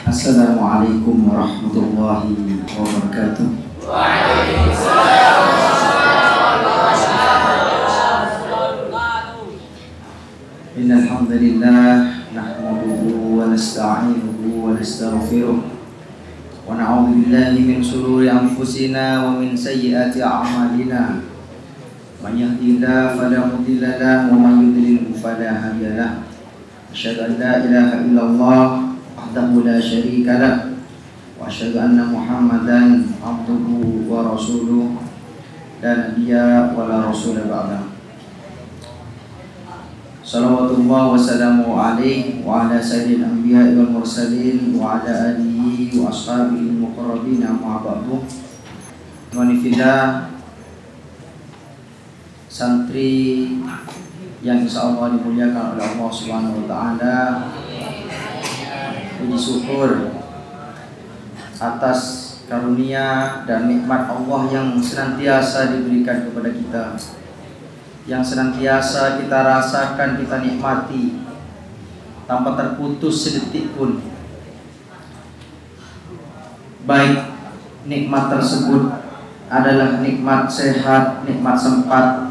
Assalamualaikum warahmatullahi wabarakatuh. Waalaikumsalam warahmatullahi wabarakatuh. Innal hamdalillah nahmaduhu wa nasta'inuhu wa nastaghfiruh wa na'udzu billahi min shururi anfusina wa min sayyiati a'malina. Man yahdihillahu fala mudilla lahu wa man yudlil fala hadiya lahu. Asyhadu an la ilaha illallah wahdahu la syarika lahu wa asyhadu anna Muhammadan abduhu wa rasuluh la nabiyya wa la rasula ba'da. Salawatullah wa salamu alaihi wa ala sayyidil anbiya'i wal mursalin wa ala alihi wa ashabihi muqarrabin amma ba'du. Wanifillah, santri yang insyaallah dimuliakan oleh Allah Subhanahu wa taala, puji syukur atas karunia dan nikmat Allah yang senantiasa diberikan kepada kita, yang senantiasa kita rasakan, kita nikmati tanpa terputus sedetik pun. Baik nikmat tersebut adalah nikmat sehat, nikmat sempat,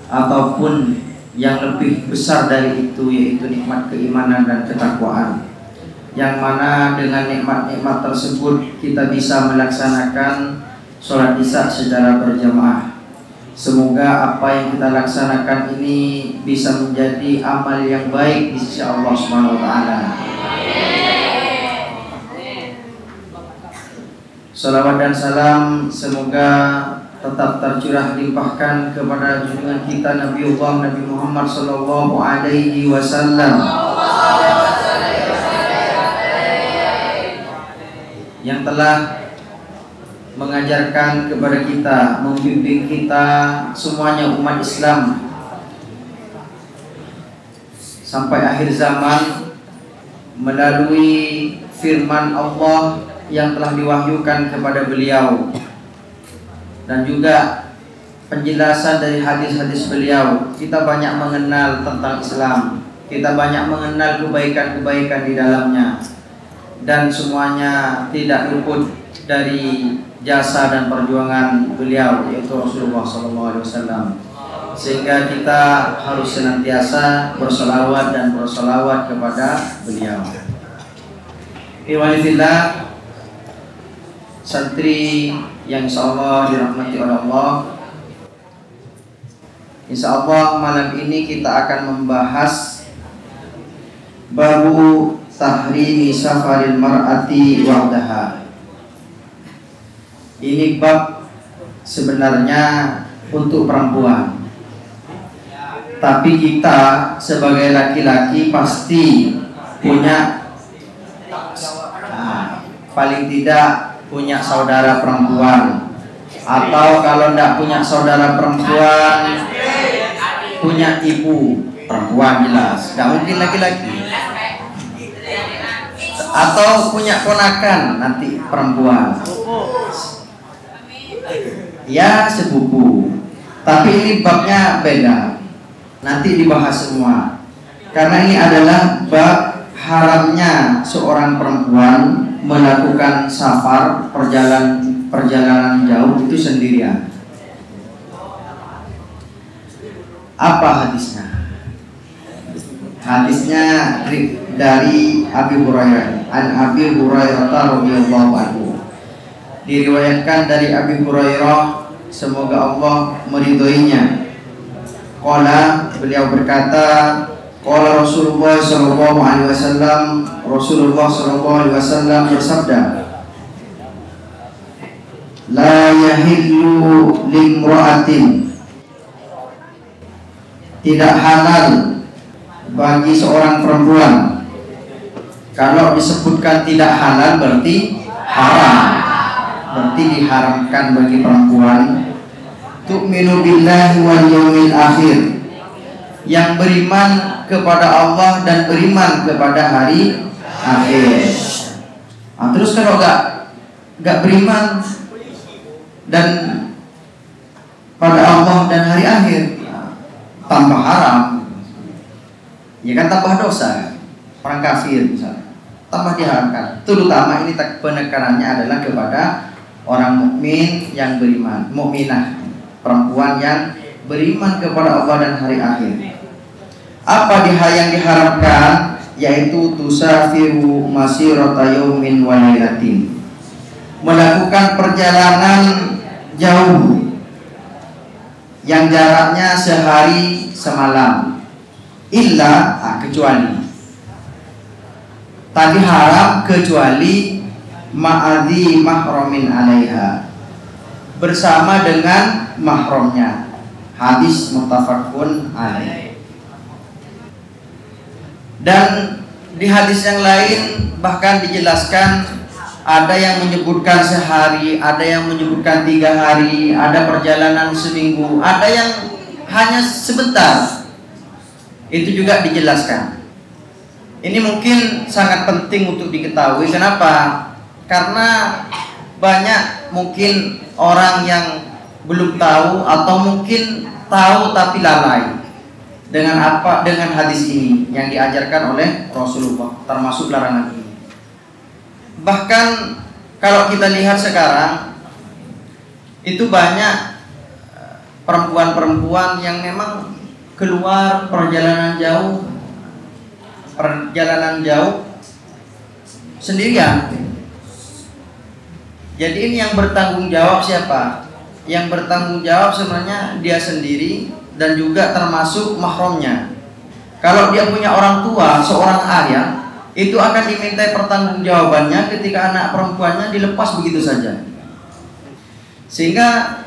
ataupun yang lebih besar dari itu, yaitu nikmat keimanan dan ketakwaan, yang mana dengan nikmat-nikmat tersebut kita bisa melaksanakan sholat isya secara berjamaah. Semoga apa yang kita laksanakan ini bisa menjadi amal yang baik di sisi Allah Subhanahu wa taala. Salawat dan salam semoga tetap tercurah limpahkan kepada junjungan kita Nabi Muhammad sallallahu alaihi wasallam, yang telah mengajarkan kepada kita, membimbing kita semuanya umat Islam sampai akhir zaman melalui firman Allah yang telah diwahyukan kepada beliau, dan juga penjelasan dari hadis-hadis beliau. Kita banyak mengenal tentang Islam, kita banyak mengenal kebaikan-kebaikan di dalamnya, dan semuanya tidak luput dari jasa dan perjuangan beliau, yaitu Rasulullah SAW. Sehingga kita harus senantiasa bersolawat dan bersolawat kepada beliau. Iwanillah, santri yang insyaallah dirahmati oleh Allah, insyaallah malam ini kita akan membahas babu tahrimi safaril mar'ati wahdaha. Ini bab sebenarnya untuk perempuan, tapi kita sebagai laki-laki pasti punya paling tidak punya saudara perempuan, atau kalau tidak punya saudara perempuan, punya ibu perempuan, jelas tidak mungkin laki-laki, atau punya ponakan nanti perempuan, ya sepupu. Tapi ini babnya beda, nanti dibahas semua, karena ini adalah bab haramnya seorang perempuan melakukan safar, perjalanan jauh itu sendirian. Apa hadisnya? Hadisnya dari Abi Hurairah, an Abi Hurairah radhiyallahu anhu. Diriwayatkan dari Abi Hurairah, semoga Allah meridhoinya. Qala, beliau berkata, qala Rasulullah sallallahu alaihi wasallam, Rasulullah sallallahu alaihi wasallam bersabda, la yahillu limra'atin, tidak halal bagi seorang perempuan. Kalau disebutkan tidak halal berarti haram, berarti diharamkan bagi perempuan. Tu'minu billahi wal yawmil akhir, yang beriman kepada Allah dan beriman kepada hari akhir. Nah, terus kalau gak beriman dan pada Allah dan hari akhir, tambah haram, ya kan, tambah dosa. Orang kafir misalnya tambah diharamkan. Terutama ini penekanannya adalah kepada orang mukmin yang beriman, mukminah, perempuan yang beriman kepada Allah dan hari akhir. Apa yang diharamkan? Yaitu tusafiru masirata yaumin wa lailatin, melakukan perjalanan jauh yang jaraknya sehari semalam, kecuali tadi haram kecuali ma'adhi mahramin alaiha, bersama dengan mahramnya. Hadis muttafaqun alaih. Dan di hadis yang lain bahkan dijelaskan, ada yang menyebutkan sehari, ada yang menyebutkan 3 hari, ada perjalanan seminggu, ada yang hanya sebentar. Itu juga dijelaskan. Ini mungkin sangat penting untuk diketahui. Kenapa? Karena banyak mungkin orang yang belum tahu, atau mungkin tahu tapi lalai dengan hadis ini yang diajarkan oleh Rasulullah, termasuk larangan ini. Bahkan kalau kita lihat sekarang, itu banyak perempuan-perempuan yang memang keluar perjalanan jauh sendirian. Jadi ini yang bertanggung jawab siapa? Yang bertanggung jawab sebenarnya dia sendiri, dan juga termasuk mahramnya. Kalau dia punya orang tua, seorang ayah, itu akan dimintai pertanggungjawabannya ketika anak perempuannya dilepas begitu saja. Sehingga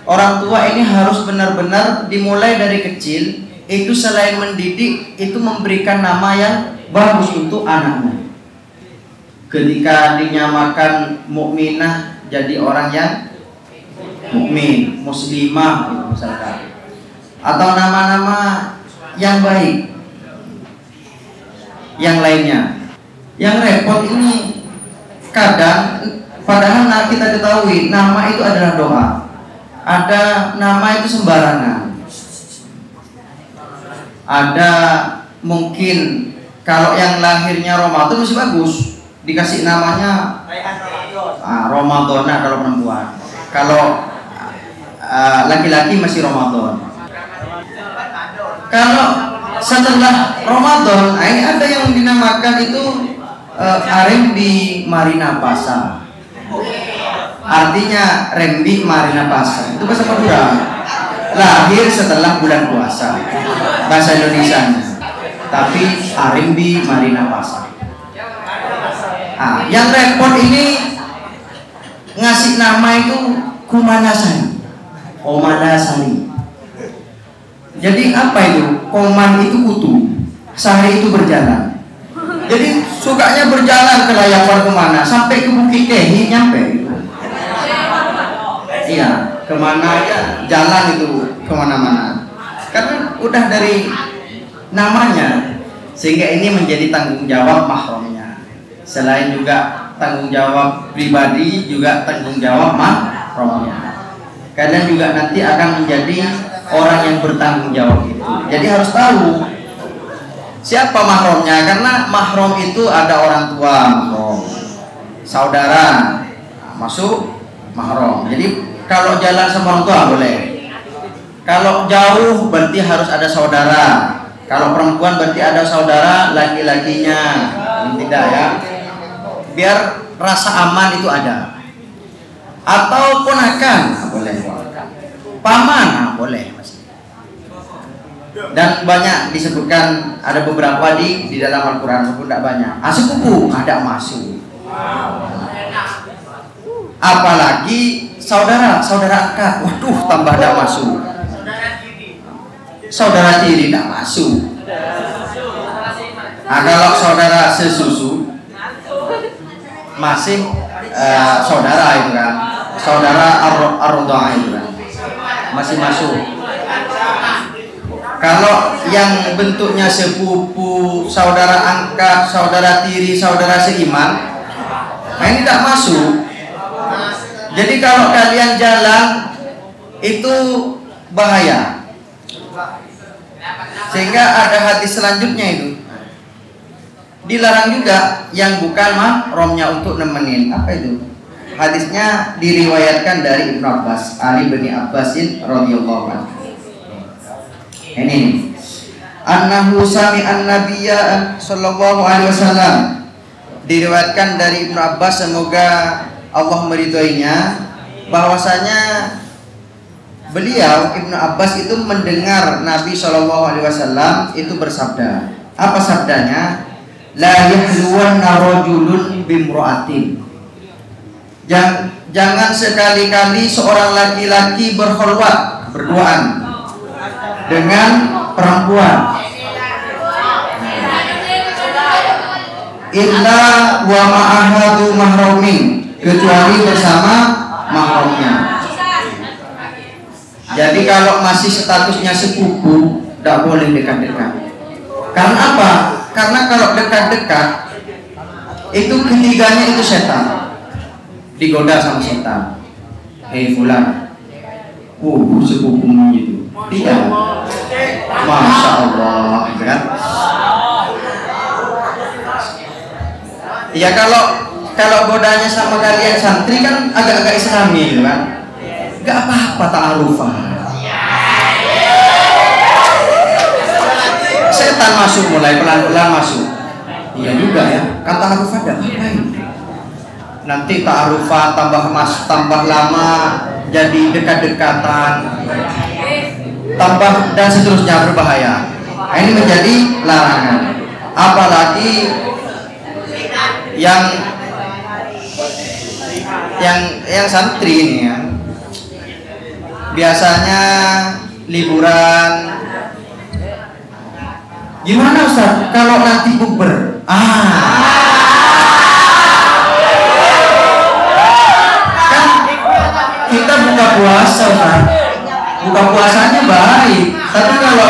orang tua ini harus benar-benar dimulai dari kecil. Itu selain mendidik, itu memberikan nama yang bagus untuk anaknya. Ketika dinyamakan mukminah, jadi orang yang mukmin, muslimah misalkan, atau nama-nama yang baik yang lainnya. Yang repot ini kadang, padahal kita ketahui nama itu adalah doa. Ada nama itu sembarangan. Ada mungkin kalau yang lahirnya Ramadan masih bagus, dikasih namanya Ramadana kalau perempuan. Kalau laki-laki masih Ramadan. Kalau setelah Ramadan, ini ada yang dinamakan itu Rembi Marina Pasa. Artinya Rembi Marina Pasa. Itu bahasa Madura. Lahir setelah bulan puasa. Bahasa Indonesianya. Tapi Rembi Marina Pasa. Yang repot ini ngasih nama itu Kumanasari. Omanasari. Jadi apa itu? Koman itu kutu, sari itu berjalan. Jadi sukanya berjalan ke layapan kemana? Sampai ke Bukit Kehi nyampe. Iya, kemana aja jalan itu kemana-mana. Karena udah dari namanya, sehingga ini menjadi tanggung jawab mahramnya. Selain juga tanggung jawab pribadi, juga tanggung jawab mahramnya. Kadang juga nanti akan menjadi orang yang bertanggung jawab itu. Jadi harus tahu siapa mahramnya, karena mahram itu ada orang tua mahram, saudara masuk mahram. Jadi kalau jalan sama orang tua boleh. Kalau jauh berarti harus ada saudara. Kalau perempuan berarti ada saudara laki-lakinya. Tidak ya. Biar rasa aman itu ada. Atau ponakan boleh. Paman boleh. Dan banyak disebutkan, ada beberapa di dalam Al-Quran, walaupun tidak banyak. Sepupu ada masuk. Apalagi saudara angkat, waduh tambah ada masuk. Saudara tiri tidak masuk. Kalau saudara sesusu masih saudara itu kan, saudara ar-radha'ah itu kan masih masuk. Kalau yang bentuknya sepupu, saudara angkat, saudara tiri, saudara seiman, ini tidak masuk. Jadi kalau kalian jalan itu bahaya. Sehingga ada hadis selanjutnya itu. Dilarang juga yang bukan mahramnya untuk nemenin. Apa itu? Hadisnya diriwayatkan dari Ibnu Abbas, Ali bin Abbasin radhiyallahu anhu. Ini annahu sami'an nabiyya sallallahu alaihi wasallam, diriwayatkan dari Ibnu Abbas, semoga Allah meridhoinya, bahwasanya beliau Ibnu Abbas itu mendengar Nabi sallallahu alaihi wasallam itu bersabda. Apa sabdanya? La yahluwanna rajulun bimra'atin. Jangan sekali-kali seorang laki-laki berkhulwat, berduaan dengan perempuan, illa wa ma'ahadu mahramin, kecuali bersama mahramnya. Jadi kalau masih statusnya sepupu, tidak boleh dekat-dekat. Karena apa? Karena kalau dekat-dekat itu ketiganya itu setan, digoda sama setan. Hei fulan, sepupumu itu. Tidak. Masya Allah, kan? Ya kalau godanya sama kalian santri kan agak-agak Islami, gitu kan? Gak apa-apa ta'arufah. Setan masuk, mulai pelan-pelan masuk. Iya juga ya, kan ta'arufah gak apa-apa. Nanti ta'arufah tambah lama jadi dekat-dekatan, tambah dan seterusnya, berbahaya. Nah, ini menjadi larangan. Apalagi yang santri ini ya, biasanya liburan. Gimana Ustaz kalau nanti bukber? Kan kita buka puasa Ustaz, buka puasanya baik, tapi kalau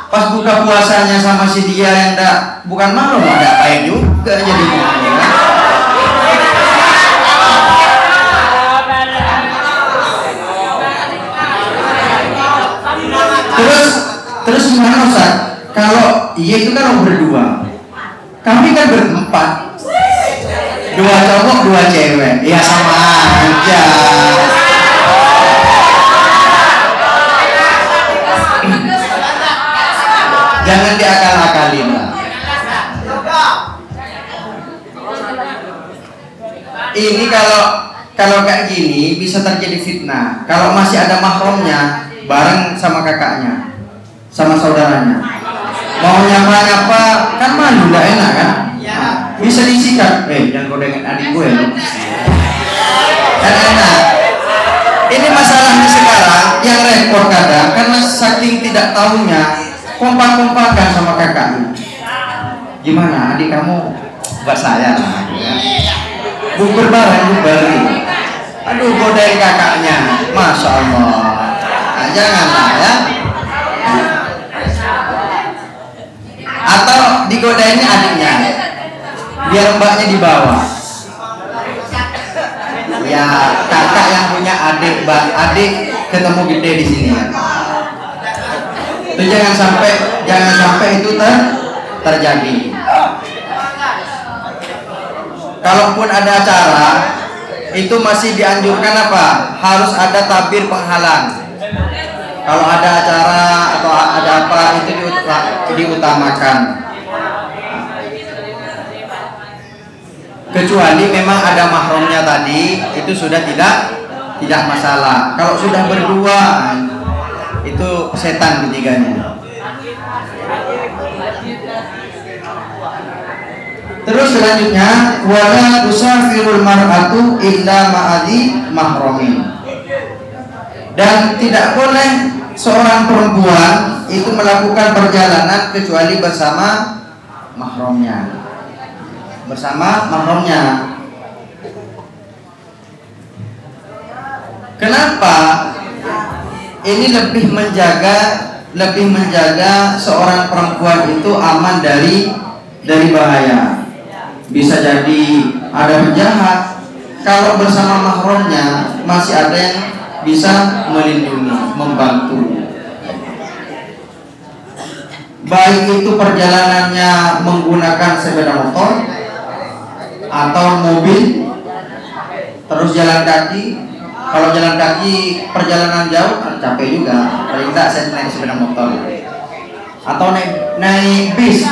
pas buka puasanya sama si dia yang bukan malam, ada baik juga jadi ya. Terus gimana Ustaz? Kalau iya itu kan berdua, kami kan berempat, 2 cowok 2 cewek, ya sama aja. Jangan diakal-akalin lah. Ini kalau kayak gini bisa terjadi fitnah. Kalau masih ada mahramnya bareng sama kakaknya, sama saudaranya, mau nyapa-nyapa kan malu, gak enak kan? Bisa disikat, jangan godengin adik gue loh. Kan enak. Ini masalahnya sekarang yang repot kadang karena saking tidak tahunya, kompak-kompakan sama kakaknya. Gimana adik kamu buat saya lah ya. Bukber bareng. Aduh, godain kakaknya. Masya Allah. Nah, janganlah ya. Atau digodainnya adiknya, biar mbaknya di bawah. Ya kakak yang punya adik ketemu gede di sini ya. Itu jangan sampai itu terjadi. Kalaupun ada acara, itu masih dianjurkan apa? Harus ada tabir penghalang. Kalau ada acara atau ada apa itu diutamakan. Kecuali memang ada mahramnya tadi, itu sudah tidak masalah. Kalau sudah berdua, itu setan ketiganya. Terus selanjutnya, wala tusafirul mar'atu illa ma'adi mahramin. Dan tidak boleh seorang perempuan itu melakukan perjalanan kecuali bersama mahramnya. Kenapa? Ini lebih menjaga seorang perempuan itu aman dari bahaya. Bisa jadi ada penjahat. Kalau bersama mahramnya masih ada yang bisa melindungi, membantu. baik itu perjalanannya menggunakan sepeda motor atau mobil, terus jalan kaki. Kalau jalan kaki perjalanan jauh capek juga, paling tidak saya naik sepeda motor atau naik bis.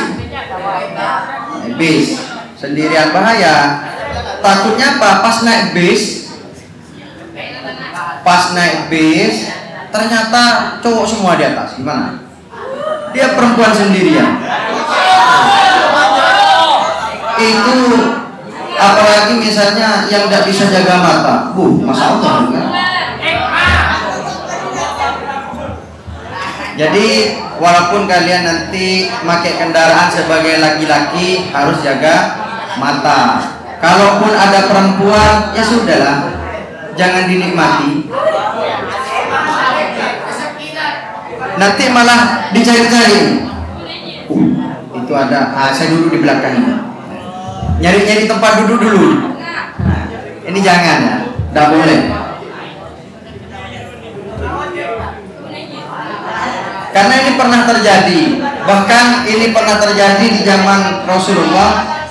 Naik bis sendirian bahaya. Takutnya apa? Pas naik bis ternyata cowok semua di atas. Gimana? Dia perempuan sendirian. Itu apalagi misalnya yang tidak bisa jaga mata, Masya Allah kan? Jadi walaupun kalian nanti pakai kendaraan sebagai laki-laki harus jaga mata. Kalaupun ada perempuan ya sudahlah, jangan dinikmati. Nanti malah dicari-cari. Itu ada, saya duduk di belakang ini. Nyari-nyari tempat duduk dulu. Ini jangan ya, tidak boleh. Karena ini pernah terjadi. Bahkan ini pernah terjadi di zaman Rasulullah.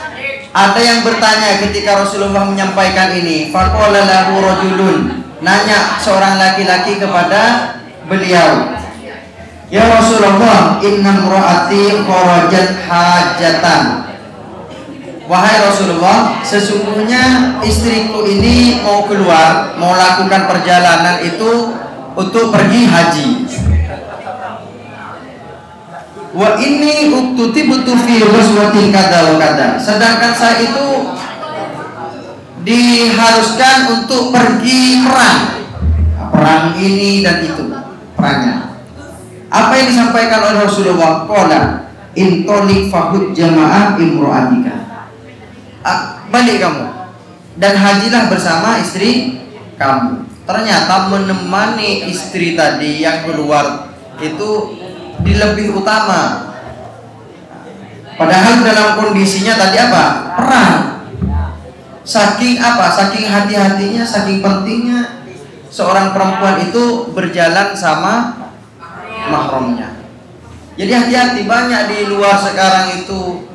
Ada yang bertanya ketika Rasulullah menyampaikan ini. Faqala lahu rajulun, nanya seorang laki-laki kepada beliau, ya Rasulullah, inna imraati kharajat hajatan. Wahai Rasulullah, sesungguhnya istriku ini mau keluar, mau lakukan perjalanan itu untuk pergi haji. Wa inni uktutibtu fi ghazwatin kada wa kada. Sedangkan saya itu diharuskan untuk pergi perang. Perang ini dan itu perangnya. Apa yang disampaikan oleh Rasulullah? Qala intolik fahud jamaah imro'atika. Balik kamu dan hajilah bersama istri kamu. Ternyata menemani istri tadi yang keluar itu lebih utama. Padahal dalam kondisinya tadi apa? Perang. Saking apa? Saking hati-hatinya, saking pentingnya seorang perempuan itu berjalan sama mahramnya. Jadi hati-hati, banyak di luar sekarang itu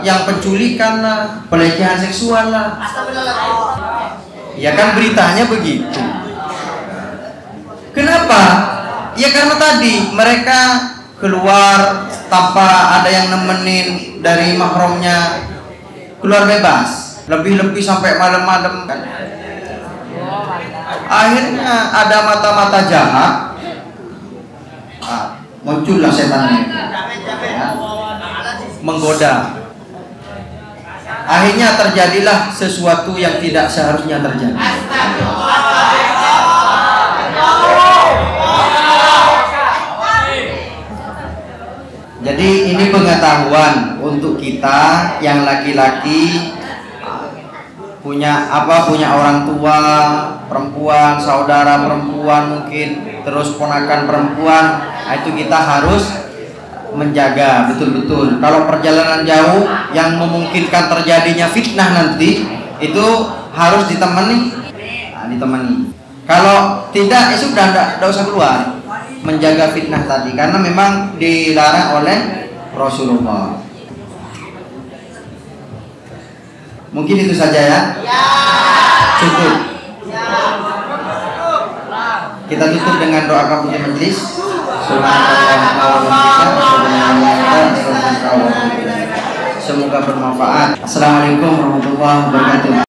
yang penculikan lah, pelecehan seksual lah. Ya kan beritanya begitu. Kenapa? Ya karena tadi mereka keluar tanpa ada yang nemenin dari mahramnya, keluar bebas, lebih-lebih sampai malam-malam kan. Akhirnya ada mata-mata jahat, muncullah setannya ya, menggoda. Akhirnya terjadilah sesuatu yang tidak seharusnya terjadi. Jadi ini pengetahuan untuk kita yang laki-laki, punya orang tua perempuan, saudara perempuan mungkin, terus ponakan perempuan, itu kita harus menjaga betul-betul. Kalau perjalanan jauh yang memungkinkan terjadinya fitnah nanti, itu harus ditemani. Kalau tidak, ya sudah, tidak usah keluar, menjaga fitnah tadi, karena memang dilarang oleh Rasulullah. Mungkin itu saja ya. Cukup. Kita tutup dengan doa kafaratul majelis. Semoga bermanfaat. Assalamualaikum warahmatullahi wabarakatuh.